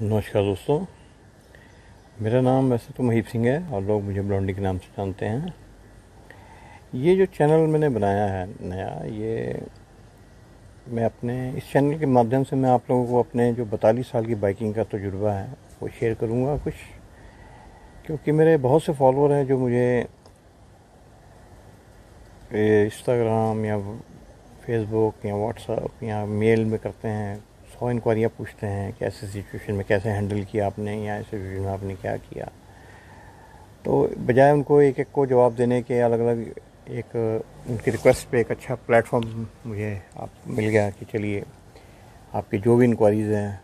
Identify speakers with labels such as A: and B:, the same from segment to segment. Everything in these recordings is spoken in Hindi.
A: नमस्कार दोस्तों। मेरा नाम वैसे तो महीप सिंह है और लोग मुझे ब्लॉन्डी के नाम से जानते हैं। ये जो चैनल मैंने बनाया है नया, ये मैं अपने इस चैनल के माध्यम से मैं आप लोगों को अपने जो 42 साल की बाइकिंग का तजुर्बा है वो शेयर करूँगा कुछ, क्योंकि मेरे बहुत से फॉलोअर हैं जो मुझे इंस्टाग्राम या फेसबुक या व्हाट्सएप या मेल में करते हैं। 100 इंक्वायरियाँ पूछते हैं कि ऐसे सिचुएशन में कैसे हैंडल किया आपने, या ऐसे सिचुएशन में आपने क्या किया। तो बजाय उनको एक एक को जवाब देने के, अलग अलग एक उनकी रिक्वेस्ट पे एक अच्छा प्लेटफॉर्म मुझे आप मिल गया कि चलिए आपकी जो भी इंक्वायरीज़ हैं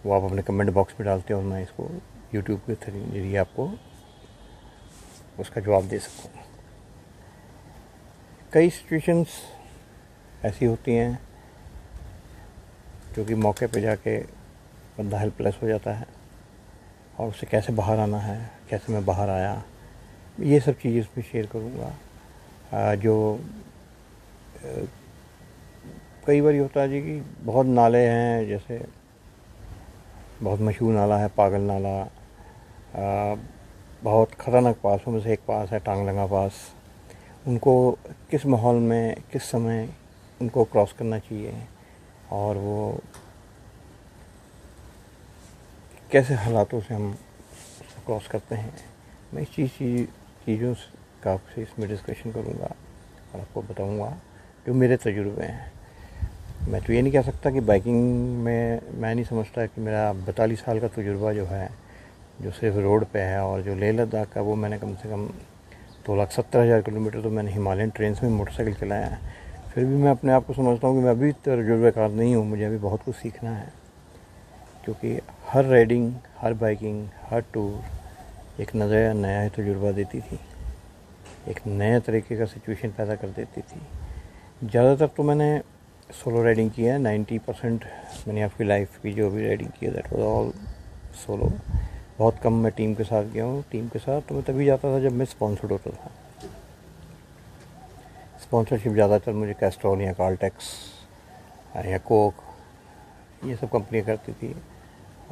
A: वो आप अपने कमेंट बॉक्स में डालते हो और मैं इसको यूट्यूब के जरिए आपको उसका जवाब दे सकूँ। कई सिचुएशंस ऐसी होती हैं जो कि मौके पे जाके बंदा हेल्पलेस हो जाता है और उसे कैसे बाहर आना है, कैसे मैं बाहर आया, ये सब चीज़ें इसमें शेयर करूँगा। जो कई बार होता है जी कि बहुत नाले हैं, जैसे बहुत मशहूर नाला है पागल नाला, बहुत ख़तरनाक पासों में से एक पास है टांगलंगा पास। उनको किस माहौल में किस समय उनको क्रॉस करना चाहिए और वो कैसे हालातों से हम उसको क्रॉस करते हैं, मैं इस चीज़ों का आपसे इसमें डिस्कशन करूँगा और आपको बताऊँगा जो मेरे तजुर्बे हैं। मैं तो ये नहीं कह सकता कि बाइकिंग में, मैं नहीं समझता कि मेरा 42 साल का तजुर्बा जो है, जो सिर्फ रोड पे है, और जो लेह लद्दाख का वो मैंने कम से कम 2,70,000 किलोमीटर तो मैंने हिमालयन ट्रेन्स में मोटरसाइकिल चलाया है। फिर भी मैं अपने आप को समझता हूँ कि मैं अभी तजुर्बेकार नहीं हूँ, मुझे अभी बहुत कुछ सीखना है। क्योंकि हर राइडिंग, हर बाइकिंग, हर टूर एक नया तजुर्बा देती थी, एक नए तरीके का सिचुएशन पैदा कर देती थी। ज़्यादातर तो मैंने सोलो राइडिंग की है। 90% मैंने आपकी लाइफ की जो भी राइडिंग की है दैट वाज ऑल सोलो। बहुत कम मैं टीम के साथ गया हूँ। टीम के साथ तो मैं तभी जाता था जब मैं स्पॉन्सर्ड होता था। स्पॉन्सरशिप ज़्यादातर मुझे कैस्ट्रॉल या कार्लटेक्स या कोक, ये सब कंपनियाँ करती थी।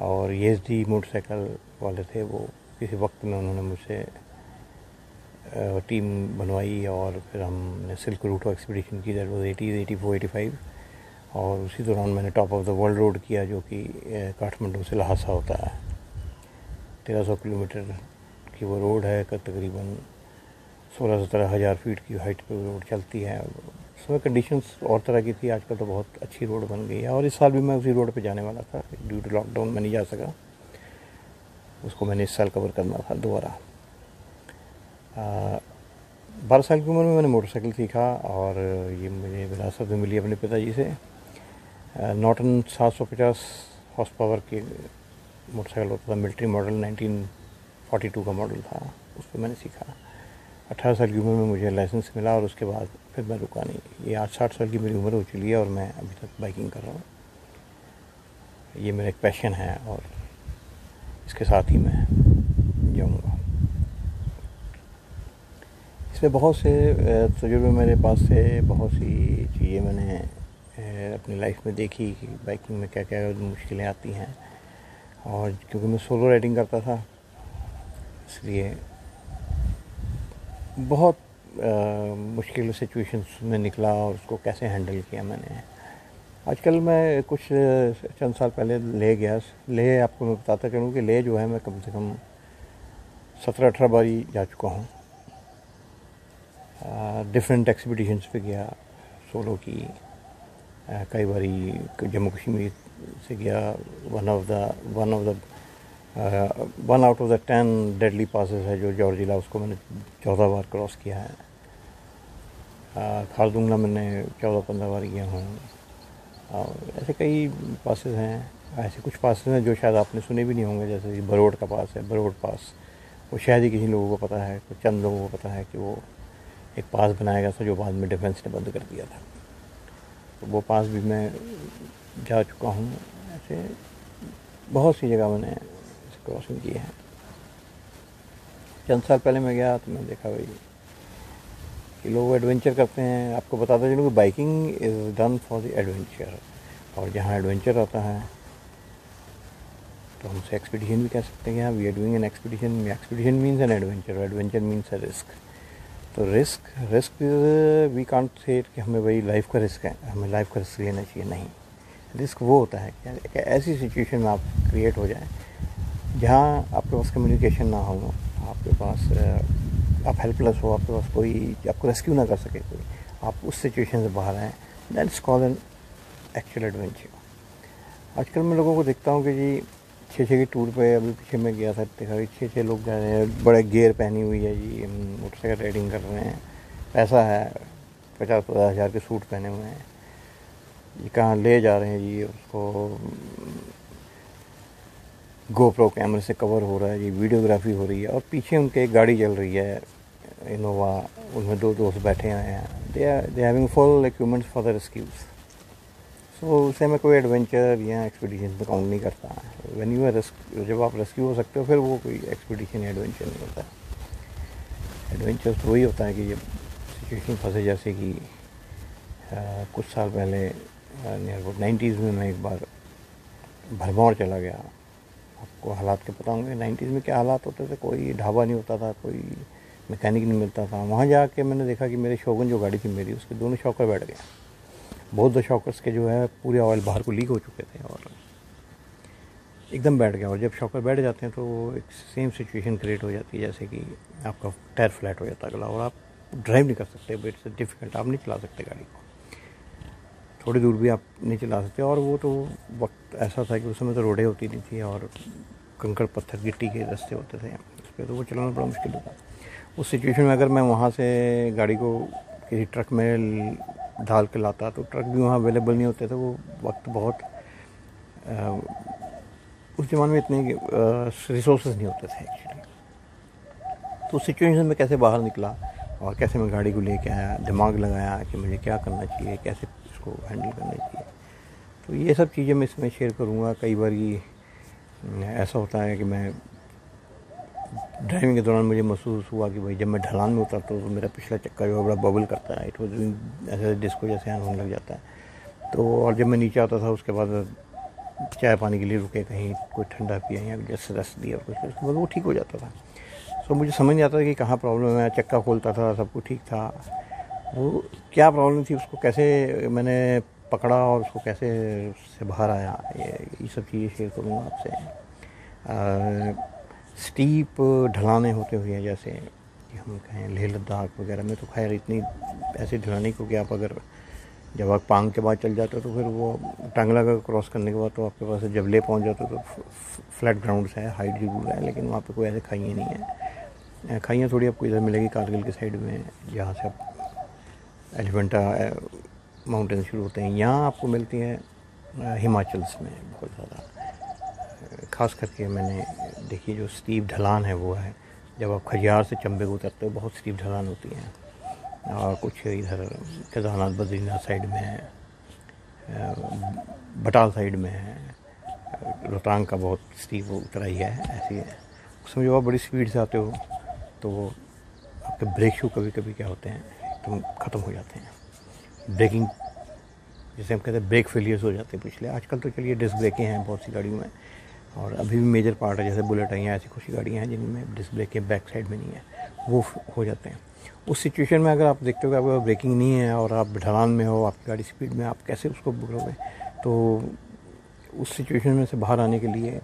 A: और ESD मोटरसाइकिल वाले थे, वो किसी वक्त में उन्होंने मुझसे टीम बनवाई और फिर हमने सिल्क रूट एक्सपीडिशन की, दैट वाज 80, 84, 85। और उसी दौरान मैंने top of the world road किया, जो कि काठमांडू से लहासा होता है। 1300 किलोमीटर की वो रोड है, तकरीबन 16-17 हज़ार फीट की हाइट पे रोड चलती है। उस समय कंडीशंस और तरह की थी, आजकल तो बहुत अच्छी रोड बन गई है। और इस साल भी मैं उसी रोड पे जाने वाला था, ड्यू टू लॉकडाउन मैं नहीं जा सका। उसको मैंने इस साल कवर करना था दोबारा। 12 साल की उम्र में मैंने मोटरसाइकिल सीखा और ये मुझे विरासत में मिली अपने पिताजी से। नॉर्टन 750 हॉर्स पावर की मोटरसाइकिल होता था, मिलिट्री मॉडल, 1942 का मॉडल था, उस पर मैंने सीखा। 18 साल की उम्र में मुझे लाइसेंस मिला और उसके बाद फिर मैं रुका नहीं। ये आज 60 साल की मेरी उम्र हो चुकी है और मैं अभी तक बाइकिंग कर रहा हूँ। ये मेरा एक पैशन है और इसके साथ ही मैं जाऊँगा। इसमें बहुत से तजुर्बे मेरे पास से, बहुत सी चीज़ें मैंने अपनी लाइफ में देखी कि बाइकिंग में क्या क्या मुश्किलें आती हैं। और क्योंकि मैं सोलो राइडिंग करता था, इसलिए बहुत मुश्किल सिचुएशंस में निकला और उसको कैसे हैंडल किया मैंने। आजकल मैं कुछ चंद साल पहले ले गया। ले आपको मैं बताता चलूँ कि ले जो है मैं कम से कम 17-18 बारी जा चुका हूँ। डिफरेंट एक्सपीडिशंस पे गया, सोलो की। कई बारी जम्मू कश्मीर से गया। One out of the 10 deadly passes है जो जॉर्जिला, उसको मैंने 14 बार क्रॉस किया है। खारदुंगला मैंने 14-15 बार गया हूँ। और ऐसे कई पासेस हैं। ऐसे कुछ पासेस हैं जो शायद आपने सुने भी नहीं होंगे, जैसे कि बरोड का पास है, बरोड पास। वो शायद ही किसी लोगों को पता है, कुछ चंद लोगों को पता है कि वो एक पास बनाया गया था जो बाद में डिफेंस ने बंद कर दिया था। तो वो पास भी मैं जा चुका हूँ। ऐसे बहुत सी जगह मैंने क्रॉसिंग की है। चंद साल पहले मैं गया तो मैं देखा भाई कि लोग एडवेंचर करते हैं। आपको बताते चलूँ कि biking is done for the adventure, और जहाँ एडवेंचर होता है तो हम उसे एक्सपीडिशन भी कह सकते हैं। We are doing an expedition. Expedition means an adventure, adventure means a risk. तो रिस्क वी कांट से कि हमें वही लाइफ का रिस्क है, हमें लाइफ का रिस्क लेना चाहिए, नहीं। रिस्क वो होता है कि ऐसी सिचुएशन में आप क्रिएट हो जाए जहाँ आपके पास कम्युनिकेशन ना हो, आपके पास आप हेल्पलेस हो, आपके पास कोई आपको रेस्क्यू ना कर सके कोई, आप उस सिचुएशन से बाहर आएँ, that's called an actual adventure. आजकल मैं लोगों को देखता हूँ कि जी 6-6 की टूर पे, अभी पीछे मैं गया था, देखा 6-6 लोग जा रहे हैं, बड़े गियर पहनी हुई है जी, मोटरसाइकिल राइडिंग कर रहे हैं, पैसा है, 50-50 हज़ार के सूट पहने हुए हैं, ये कहाँ ले जा रहे हैं जी, उसको गोप्रो कैमरे से कवर हो रहा है जी, वीडियोग्राफी हो रही है, और पीछे उनके एक गाड़ी चल रही है इनोवा, उनमें 2 दोस्त बैठे हुए हैं, they having full equipments for the rescues. So उसे मैं कोई एडवेंचर या एक्सपीडिशन में काउंट नहीं करता। व्हेन यू आर जब आप रेस्क्यू हो सकते हो, फिर वो कोई एक्सपीडिशन या एडवेंचर नहीं होता है। एडवेंचर तो वही होता है कि जब सिचुएशन फंसे, जैसे कि कुछ साल पहले नियर अबाउट 90s में मैं एक बार भरमौर चला गया। आपको हालात के पता होंगे 90s में क्या हालात होते थे, कोई ढाबा नहीं होता था, कोई मैकेनिक नहीं मिलता था। वहाँ जाके मैंने देखा कि मेरे शोगन जो गाड़ी थी मेरी, उसके दोनों शॉकर बैठ गए। बहुत दो शॉकर्स के जो है पूरे ऑयल बाहर को लीक हो चुके थे और एकदम बैठ गया। और जब शॉकर बैठ जाते हैं तो एक सेम सिचुएशन क्रिएट हो जाती है, जैसे कि आपका टायर फ्लैट हो जाता है अगला, और आप ड्राइव नहीं कर सकते, बट इट्स डिफ़िकल्ट, आप नहीं चला सकते गाड़ी को, थोड़ी दूर भी आप नहीं चला सकते। और वो तो वक्त ऐसा था कि उस समय तो रोडें होती नहीं थी और कंकड़ पत्थर गिट्टी के रास्ते होते थे उस पर, तो वो चलाना बड़ा मुश्किल होता। उस सिचुएशन में अगर मैं वहाँ से गाड़ी को किसी ट्रक में ढाल के लाता, तो ट्रक भी वहाँ अवेलेबल नहीं होते थे। वो वक्त बहुत उस ज़माने में इतने रिसोर्सेज नहीं होते थे एक्चुअली। तो उस सिचुएशन में कैसे बाहर निकला और कैसे मैं गाड़ी को लेके आया, दिमाग लगाया कि मुझे क्या करना चाहिए, कैसे इसको हैंडल करना चाहिए, तो ये सब चीज़ें मैं इसमें शेयर करूँगा। कई बार ये ऐसा होता है कि मैं ड्राइविंग के दौरान मुझे महसूस हुआ कि भाई जब मैं ढलान में उतरता हूँ तो मेरा पिछला चक्का जो है बड़ा बबल करता है, इट वॉज ऐसे डिस्को जैसे होने लग जाता है। तो और जब मैं नीचे आता था उसके बाद चाय पानी के लिए रुके, कहीं कोई ठंडा पिया या जैसे रस दिया कुछ, उसके बाद वो ठीक हो जाता था। सो मुझे समझ नहीं आता था कि कहाँ प्रॉब्लम है। चक्का खोलता था, सब कुछ ठीक था, वो क्या प्रॉब्लम थी, उसको कैसे मैंने पकड़ा और उसको कैसे उससे बाहर आया, ये सब चीज़ें शेयर करूँगा आपसे। स्टीप ढलाने होते हुए, जैसे कि हम कहें लेह लद्दाख वगैरह में, तो खैर इतनी ऐसी ढलानी, क्योंकि आप अगर जब आप पांग के बाद चल जाते हो तो फिर वो टांगला का क्रॉस करने के बाद तो आपके पास जब ले पहुंच जाते हो तो फ्लैट ग्राउंड्स है, हाइट जरूर है, लेकिन वहाँ पे कोई ऐसे खाइयाँ नहीं है। खाइयाँ थोड़ी आपको इधर मिलेगी कारगिल के साइड में, जहाँ से आप एलिफेंटा माउंटेन शुरू होते हैं, यहाँ आपको मिलती हैं हिमाचल में बहुत ज़्यादा। ख़ास करके मैंने देखी जो स्टीप ढलान है वो है जब आप खजियार से चंबे को उतरते हो, बहुत स्टीप ढलान होती है। और कुछ इधर केदारनाथ बद्रीनाथ साइड में है, बटाल साइड में है, रोहतांग का बहुत स्टीप उतराई है, ऐसी है। उसमें जब आप बड़ी स्पीड से आते हो तो वो आपके ब्रेक शू कभी कभी क्या होते हैं एकदम ख़त्म हो जाते हैं। ब्रेकिंग जैसे हम कहते हैं ब्रेक फेलियर्स हो जाते हैं पिछले। आजकल तो चलिए डिस्क ब्रेकें हैं बहुत सी गाड़ियों में, और अभी भी मेजर पार्ट है, जैसे बुलेट आई हैं, ऐसी कुछ गाड़ियाँ हैं जिनमें डिस्क ब्रेक के बैक साइड में नहीं है, वो हो जाते हैं। उस सिचुएशन में अगर आप देखते हो कि आपका ब्रेकिंग नहीं है और आप ढलान में हो, आपकी गाड़ी स्पीड में, आप कैसे उसको पकड़ोगे? तो उस सिचुएशन में से बाहर आने के लिए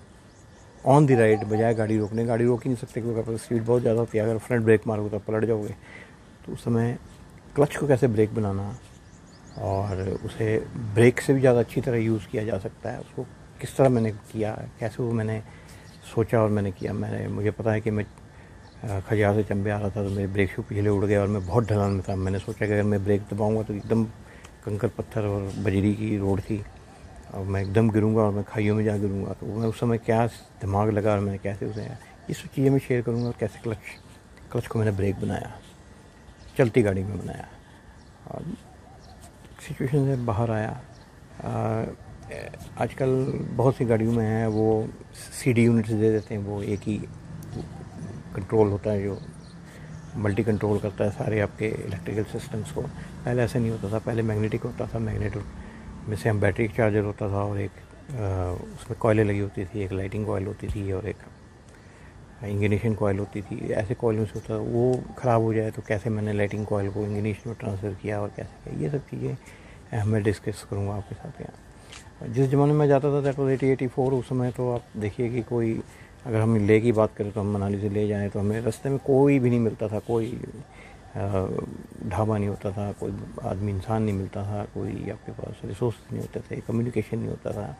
A: ऑन द राइड, बजाय गाड़ी रोकने, गाड़ी रोक ही नहीं सकते क्योंकि आपकी स्पीड बहुत ज़्यादा होती है। अगर फ्रंट ब्रेक मारोगे तो आप पलट जाओगे। तो उस समय क्लच को कैसे ब्रेक बनाना और उसे ब्रेक से भी ज़्यादा अच्छी तरह यूज़ किया जा सकता है, उसको किस तरह मैंने किया, कैसे वो मैंने सोचा और मैंने किया। मुझे पता है कि मैं खजियार से चंबे आ रहा था तो मेरे ब्रेक शू पिछले उड़ गए और मैं बहुत ढलान में था। मैंने सोचा कि अगर मैं ब्रेक दबाऊंगा तो एकदम कंकर पत्थर और बजरी की रोड थी और मैं एकदम गिरूंगा और मैं खाइयों में जा गिरूंगा। तो मैं उस समय क्या दिमाग लगा और मैंने कैसे उसे, ये सब चीज़ें मैं शेयर करूँगा, कैसे क्लच को मैंने ब्रेक बनाया, चलती गाड़ी में बनाया और सिचुएशन से बाहर आया। आजकल बहुत सी गाड़ियों में है वो CD यूनिट्स दे देते हैं, वो एक ही कंट्रोल होता है जो मल्टी कंट्रोल करता है सारे आपके इलेक्ट्रिकल सिस्टम्स को। पहले ऐसा नहीं होता था, पहले मैग्नेटिक होता था, मैग्नेट में से हम बैटरी चार्जर होता था और एक उसमें कॉइलें लगी होती थी, एक लाइटिंग कॉइल होती थी और एक इंग्निशन कॉइल होती थी। ऐसे कॉइलों से होता वो ख़राब हो जाए तो कैसे मैंने लाइटिंग कॉइल को इंग्निशन में ट्रांसफ़र किया और कैसे किया, ये सब चीज़ें मैं डिस्कस करूँगा आपके साथ यहाँ। जिस ज़माने में जाता था दैट वाज 80-84, उस समय तो आप देखिए कि कोई, अगर हम लेह की बात करें तो हम मनाली से ले जाएँ तो हमें रास्ते में कोई भी नहीं मिलता था, कोई ढाबा नहीं होता था, कोई आदमी इंसान नहीं मिलता था, कोई आपके पास रिसोर्स नहीं होते थे, कम्युनिकेशन नहीं होता था।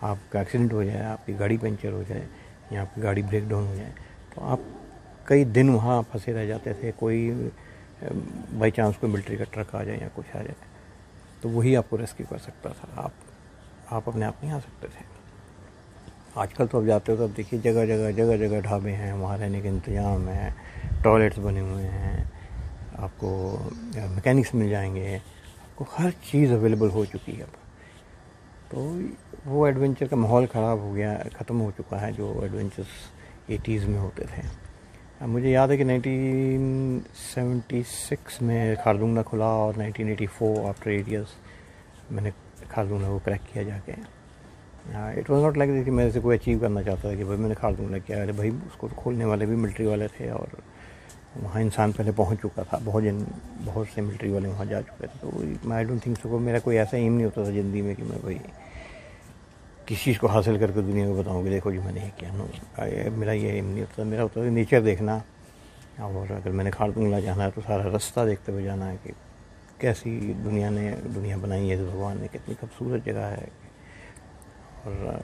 A: आपका एक्सीडेंट हो जाए, आपकी गाड़ी पंचर हो जाए या आपकी गाड़ी ब्रेक डाउन हो जाए तो आप कई दिन वहाँ फंसे रह जाते थे। कोई बाई चांस कोई मिलिट्री का ट्रक आ जाए या कुछ आ जाए तो वही आपको रेस्क्यू कर सकता था, आप अपने आप नहीं आ सकते थे। आजकल तो आप जाते हो तो अब देखिए जगह जगह ढाबे हैं, वहाँ रहने के इंतज़ाम है, टॉयलेट्स बने हुए हैं, आपको मैकेनिक्स मिल जाएंगे, आपको हर चीज़ अवेलेबल हो चुकी है अब। तो वो एडवेंचर का माहौल ख़त्म हो चुका है जो एडवेंचर्स 80s में होते थे। अब मुझे याद है कि 1976 में खारदुंगला खुला और 1984 आफ्टर 8 years मैंने खारदुंगला को क्रैक किया जाके। इट वॉज नॉट लाइक कि मेरे से कोई अचीव करना चाहता था कि भाई मैंने खारदुंगला किया। अरे भाई, उसको खोलने वाले भी मिलिट्री वाले थे और वहाँ इंसान पहले पहुँच चुका था, बहुत से मिलिट्री वाले वहाँ जा चुके थे। तो आई डोंट थिंक सो, मेरा कोई ऐसा एम नहीं होता था ज़िंदगी में कि मैं भाई किसी चीज़ को हासिल करके दुनिया को बताऊँ कि देखो जी मैंने ये किया। नो, मेरा ये एम नहीं होता। मेरा होता है नेचर देखना, और अगर मैंने खारदुंगला जाना है तो सारा रास्ता देखते हुए जाना है कि कैसी दुनिया बनाई है भगवान ने, कितनी खूबसूरत जगह है। और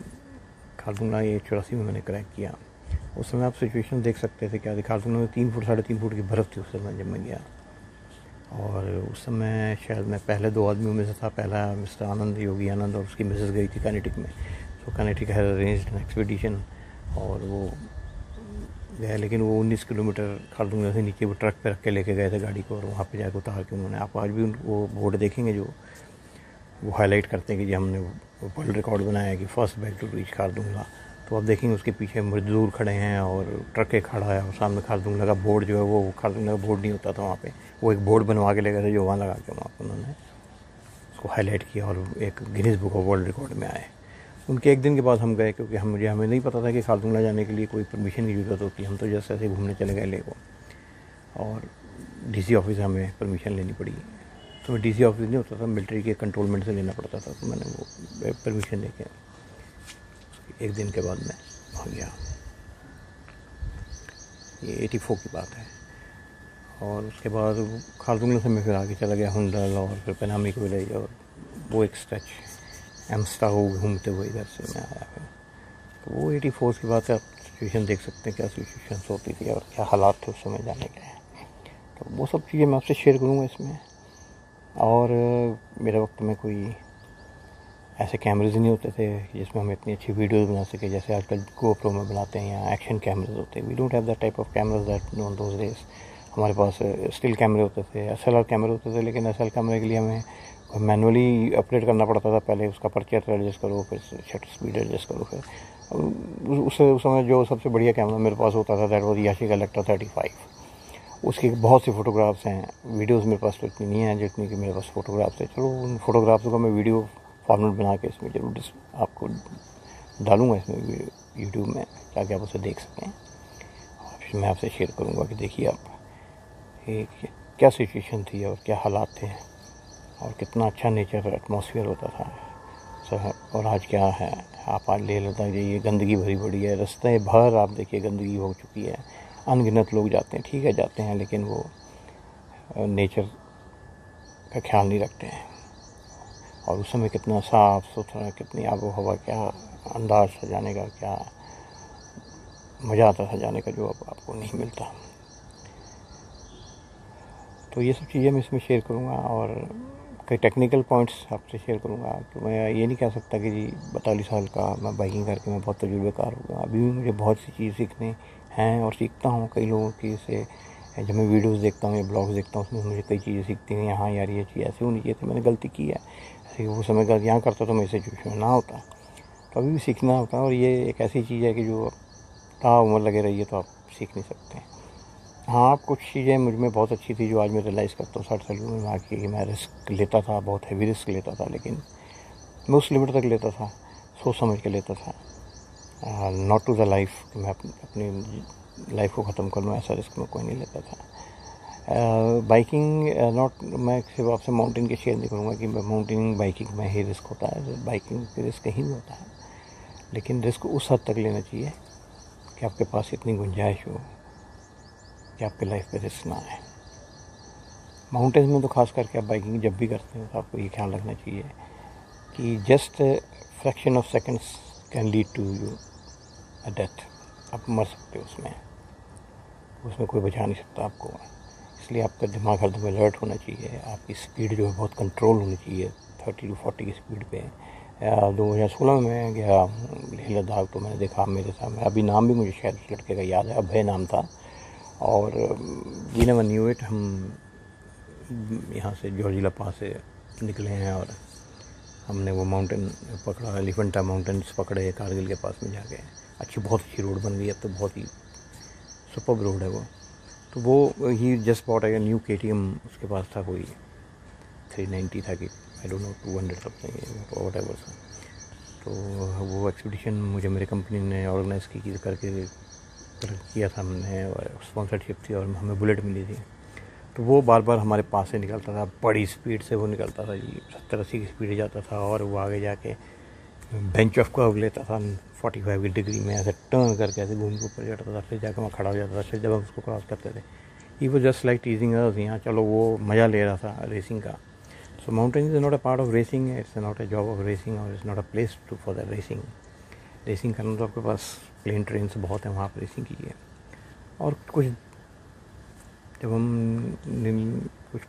A: खारदुंगला ये 84 में मैंने क्रैक किया। उस समय आप सिचुएशन देख सकते थे क्या, खारदुंगला में 3 फुट 3.5 फुट की बर्फ़ थी उस समय जब मैं गया। और उस समय शायद मैं पहले 2 आदमियों में से था। पहला मिस्टर आनंद, योगी आनंद, और उसकी मिसेस गई थी कर्नाटक में। तो Karnataka had arranged an expedition और वो गए, लेकिन वो 19 किलोमीटर खारदुंगला से नीचे वो ट्रक पे रख के लेके गए थे गाड़ी को, और वहाँ पे जाकर उतार के उन्होंने, आप आज भी वो बोर्ड देखेंगे जो वो हाईलाइट करते हैं कि जी हमने वर्ल्ड रिकॉर्ड बनाया है कि first bag to reach Khardungla. तो आप देखेंगे उसके पीछे मजदूर खड़े हैं और ट्रक एक खड़ा है और सामने खारदुंगला का बोर्ड जो है, वो खारदुंगला का बोर्ड नहीं होता था वहाँ पे, वो एक बोर्ड बनवा के ले गए थे जो वहाँ लगा के वहाँ पर उन्होंने उसको हाईलाइट किया और एक Guinness book of world record में आए। उनके एक दिन के बाद हम गए, क्योंकि हमें नहीं पता था कि खारदुंगला जाने के लिए कोई परमिशन की ज़रूरत होती है। हम तो जैसे ऐसे घूमने चले गए ले को, और डीसी ऑफिस हमें परमिशन लेनी पड़ी। तो डीसी ऑफिस नहीं होता था, मिलिट्री के कंट्रोलमेंट से लेना पड़ता था। तो मैंने वो परमिशन लेके एक दिन के बाद मैं हो गया। ये 84 की बात है। और उसके बाद खारदुंगला से मैं फिर आगे चला गया हुंडल और फिर पेनामिक विलेज, और वो एक स्ट्रेच एम्स्टा हो घूमते हुए इधर से मैं आया फिर। तो वो 84 की बात है। आप सिचुएशन देख सकते हैं क्या सिचुएशन होती थी और क्या हालात थे उस समय जाने के। तो वो सब चीज़ें मैं आपसे शेयर करूँगा इसमें। और मेरे वक्त में कोई ऐसे कैमरेज नहीं होते थे जिसमें हम इतनी अच्छी वीडियोस बना सके जैसे आजकल GoPro में बनाते हैं या एक्शन कैमरेज होते हैं। We don't have that type of cameras that on those days. हमारे पास स्टिल कैमरे होते थे, SLR कैमरे होते थे, लेकिन SLR कैमरे के लिए हमें मैनुअली अपडेट करना पड़ता था। पहले उसका पर्चर एडजस्ट करो, फिर शटर स्पीड एडजस्ट करो। फिर उस समय जो सबसे बढ़िया कैमरा मेरे पास होता था दैट वाज याशिका इलेक्ट्रा 35। उसकी बहुत सी फ़ोटोग्राफ्स हैं, वीडियोस मेरे पास तो इतनी नहीं है जितनी कि मेरे पास फ़ोटोग्राफ्स है। चलो उन फ़ोटोग्राफ्स को मैं वीडियो फॉर्मेट बना के इसमें जरूर आपको डालूँगा इसमें यूट्यूब में, ताकि आप उसे देख सकें। और फिर मैं आपसे शेयर करूँगा कि देखिए आप क्या सिचुएशन थी और क्या हालात थे और कितना अच्छा नेचर एटमॉस्फेयर होता था। और आज क्या है, आप आज लेह लद्दाख जाइए, गंदगी भरी पड़ी है, रास्ते भर आप देखिए गंदगी हो चुकी है। अनगिनत लोग जाते हैं, ठीक है जाते हैं, लेकिन वो नेचर का ख्याल नहीं रखते हैं। और उस समय कितना साफ़ सुथरा, कितनी आबो हवा, क्या अंदाज सजाने का, क्या मज़ा आता था जाने का, जो अब आपको नहीं मिलता। तो ये सब चीज़ें मैं इसमें शेयर करूँगा और कई टेक्निकल पॉइंट्स आपसे शेयर करूँगा। तो मैं ये नहीं कह सकता कि जी 42 साल का मैं बाइकिंग करके मैं बहुत तजुर्बेकार हो गया। अभी भी मुझे बहुत सी चीज़ सीखने हैं और सीखता हूँ कई लोगों की से। जब मैं वीडियोस देखता हूँ या ब्लॉग्स देखता हूँ, उसमें मुझे कई चीज़ें सीखती हैं। हाँ यार, ये चीज़ ऐसे होनी चाहिए थी, मैंने गलती की है, ऐसे वो समय गलत यहाँ करता तो मैं इस सिचुएशन में ना होता। तो अभी भी सीखना होता है, और ये एक ऐसी चीज़ है कि जो उम्र लगे रहिए तो आप सीख नहीं सकते। हाँ, कुछ चीज़ें मुझ में बहुत अच्छी थी जो आज मैं रियलाइज़ करता हूँ 60 साल की उम्र में कि मैं रिस्क लेता था, बहुत हैवी रिस्क लेता था, लेकिन मैं उस लिमिट तक लेता था सोच समझ के लेता था, नॉट टू द लाइफ कि मैं अपनी लाइफ को ख़त्म कर लूँ, ऐसा रिस्क में कोई नहीं लेता था। बाइकिंग नॉट, मैं सिर्फ आपसे माउंटेन के शेयर नहीं करूँगा कि माउंटेनिंग बाइकिंग में ही रिस्क होता है, बाइकिंग पे रिस्क कहीं भी होता है, लेकिन रिस्क उस हद तक लेना चाहिए कि आपके पास इतनी गुंजाइश हो कि आपके लाइफ पे रिस्क ना आए। माउंटेन्स में तो खास करके आप बाइकिंग जब भी करते हो तो आपको ये ख्याल रखना चाहिए कि just fraction of seconds can lead to you a death. आप मर सकते हो उसमें कोई बचा नहीं सकता आपको। इसलिए आपका दिमाग हरदम अलर्ट होना चाहिए, आपकी स्पीड जो है बहुत कंट्रोल होनी चाहिए 30 to 40 की स्पीड पे। 2016 में मैं गया लेह लद्दाख, तो मैंने देखा मेरे साथ, अभी नाम भी मुझे शायद उस लड़के का याद है, अभय नाम था, और वी नेवर न्यू इट, हम यहाँ से जॉर्जिया पास से निकले हैं और हमने वो माउंटेन पकड़ा, एलिफेंटा माउंटेन्स पकड़े कारगिल के पास में जाके। बहुत अच्छी रोड बन गई, अब तो बहुत ही सुपर्ब रोड है वो। तो वो ही जस्ट बॉट है न्यू KTM, उसके पास था कोई 390 था कि I don't know 200 something what ever. तो वो एक्सपीडिशन मुझे मेरी कंपनी ने ऑर्गेनाइज़ करके किया था हमने, और स्पॉन्सरशिप थी और हमें बुलेट मिली थी। तो वो बार बार हमारे पास से निकलता था, बड़ी स्पीड से वो निकलता था जी, 70-80 की स्पीड जाता था, और वो आगे जाके बेंच ऑफ कर्व लेता था 45 की डिग्री में, ऐसे टर्न करके ऐसे घूम के ऊपर चढ़ता था, फिर जाकर वहाँ खड़ा हो जाता था। फिर जब हम उसको क्रॉस करते थे, ही वो जस्ट लाइक टीजिंग अस, यहाँ चलो वो मज़ा ले रहा था रेसिंग का। So mountain is not a part of racing, it's not a job of racing, और it's not a place to for the racing. Racing करना तो आपके पास प्लेन ट्रेन से बहुत है, वहाँ पर रेसिंग कीजिए। और कुछ जब हम कुछ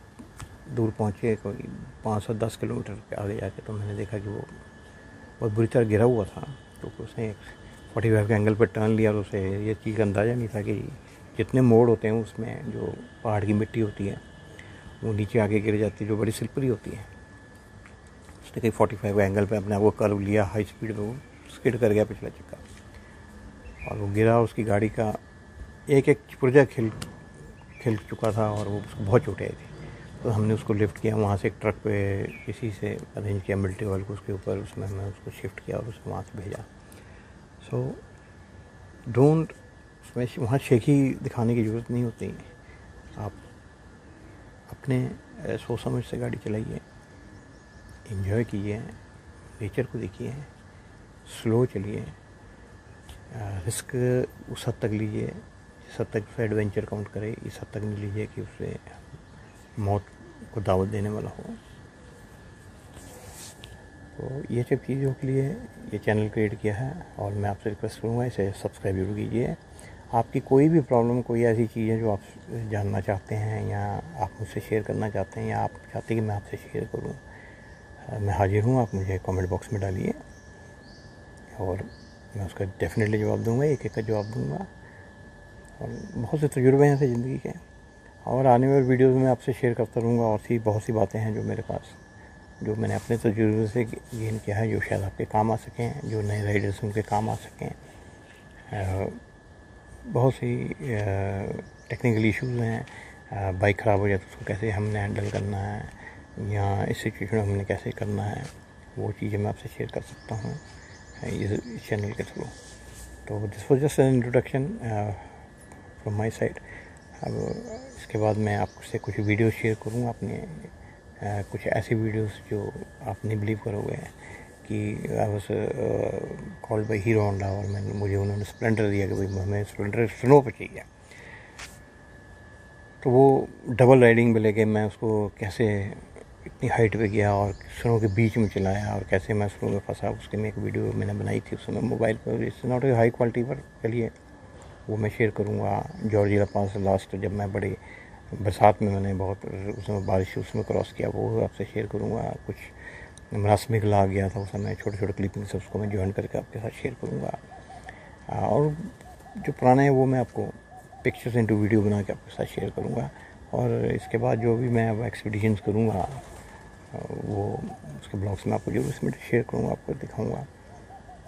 A: दूर पहुँचे, कोई 510 किलोमीटर के आगे जाके, तो मैंने देखा कि वो बहुत बुरी तरह गिरा हुआ था। तो उसने 45 के एंगल पर टर्न लिया, और उसे ये चीज़ का अंदाज़ा नहीं था कि जितने मोड़ होते हैं उसमें जो पहाड़ की मिट्टी होती है वो नीचे आके गिर जाती है, जो बड़ी स्लिपरी होती है। उसने कहीं 45 एंगल पे अपने आप को कर्व लिया, हाई स्पीड में वो स्किड कर गया पिछला चक्का, और वो गिरा। उसकी गाड़ी का एक पुर्जा खिल चुका था, और वो उसको बहुत चोटें आई थी। तो हमने उसको लिफ्ट किया, वहाँ से एक ट्रक पे किसी से अरेंज किया मिलिट्री वाले को, उसके ऊपर उसमें मैं उसको शिफ्ट किया और उसको वहाँ से भेजा। सो डोंट, उसमें वहाँ शेखी दिखाने की ज़रूरत नहीं होती। आप अपने सोच समझ से गाड़ी चलाइए, एंजॉय कीजिए, नेचर को देखिए, स्लो चलिए, रिस्क उस हद तक लीजिए जिस हद तक उसे एडवेंचर काउंट करे, इस हद तक नहीं लीजिए कि उसे मौत को दावत देने वाला हो। तो ये सब चीज़ों के लिए ये चैनल क्रिएट किया है, और मैं आपसे रिक्वेस्ट करूँगा इसे सब्सक्राइब जरूर कीजिए। आपकी कोई भी प्रॉब्लम, कोई ऐसी चीज़ है जो आप जानना चाहते हैं, या आप मुझसे शेयर करना चाहते हैं, या आप चाहते हैं कि मैं आपसे शेयर करूँ, मैं हाजिर हूँ। आप मुझे कमेंट बॉक्स में डालिए और मैं उसका डेफिनेटली जवाब दूँगा, एक का जवाब दूँगा। और बहुत से तजुर्बे हैं ऐसे ज़िंदगी के, और आने वाले वीडियोज़ में आपसे शेयर करता रहूँगा। और बहुत सी बातें हैं जो मेरे पास, जो मैंने अपने तजुर्बे से गेन किया है, जो शायद आपके काम आ सकें, जो नए राइडर्स उनके काम आ सकें। बहुत सी टेक्निकल इश्यूज़ हैं, बाइक ख़राब हो जाए तो उसको कैसे हमने हैंडल करना है, या इस सिचुएशन में हमने कैसे करना है, वो चीज़ें मैं आपसे शेयर कर सकता हूँ इस चैनल के थ्रू। तो this was just an introduction from my side. अब इसके बाद मैं आपसे कुछ वीडियो शेयर करूँगा अपने, कुछ ऐसी वीडियोस जो आप नहीं बिलीव करोगे कि I was called by hero Honda, और मुझे उन्होंने स्प्लेंडर दिया कि भाई हमें स्प्लेंडर स्नो पे चाहिए। तो वो डबल राइडिंग में लेके मैं उसको कैसे इतनी हाइट पे गया और स्नो के बीच में चलाया, और कैसे मैं स्नो में फंसा, उसके में एक वीडियो मैंने बनाई थी उस समय मोबाइल पर। It's not a high quality, पर चलिए वो मैं शेयर करूँगा। जॉर्जिया पास लास्ट जब मैं बड़ी बरसात में मैंने बहुत उसमें बारिश उसमें क्रॉस किया, वो आपसे शेयर करूँगा। कुछ मौसमी ला गया था उस समय, छोटे छोटे क्लिपिंग्स उसको मैं ज्वाइन करके आपके साथ शेयर करूँगा। और जो पुराने हैं वो मैं आपको पिक्चर्स इंटू वीडियो बना के आपके साथ शेयर करूँगा। और इसके बाद जो भी मैं अब एक्सपीडिशंस करूँगा वो उसके ब्लॉग्स में आपको जरूर इसमें शेयर करूँगा, आपको दिखाऊँगा।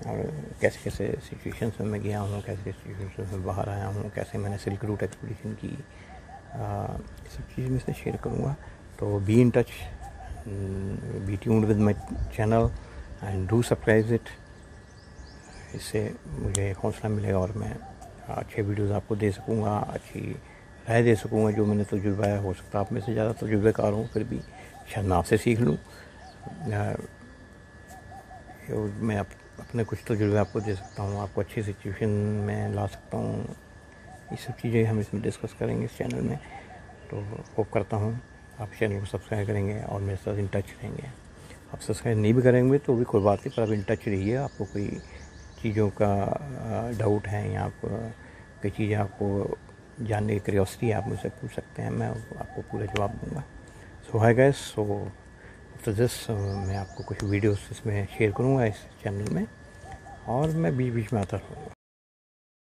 A: और कैसे कैसे सिचुएशंस में मैं गया हूँ, कैसे सिचुएशंस में बाहर आया हूँ, कैसे मैंने सिल्क रूट एक्सपीडिशन की, ये सब चीज़ मैं इसमें शेयर करूँगा। तो be in touch, be tuned with my channel and do subscribe it. इससे मुझे हौसला मिलेगा और मैं अच्छे वीडियोज़ आपको दे सकूँगा, अच्छी राय दे सकूँगा। जो मैंने तजुर्बा है, हो सकता है आप में से ज़्यादा तजुर्बेकार हूँ, फिर भी शायद मैं आपसे सीख लूँ। मैं अपने कुछ तजुर्बे आपको दे सकता हूँ, आपको अच्छी सिचुएशन में ला सकता हूँ। ये सब चीज़ें हम इसमें डिस्कस करेंगे इस चैनल में। तो होप करता हूँ आप चैनल को सब्सक्राइब करेंगे और मेरे साथ इन टच रहेंगे। आप सब्सक्राइब नहीं भी करेंगे तो भी कोई बात नहीं, पर आप इन टच रहिए। आपको कोई चीज़ों का डाउट है या आप कोई चीज़ें आपको जानने की क्यूरियोसिटी है, आप मुझसे पूछ सकते हैं, मैं आपको पूरा जवाब दूँगा। So hi guys, so after this मैं आपको कुछ वीडियोस इसमें शेयर करूँगा इस चैनल में, और मैं बीच बीच में आता रहूँगा।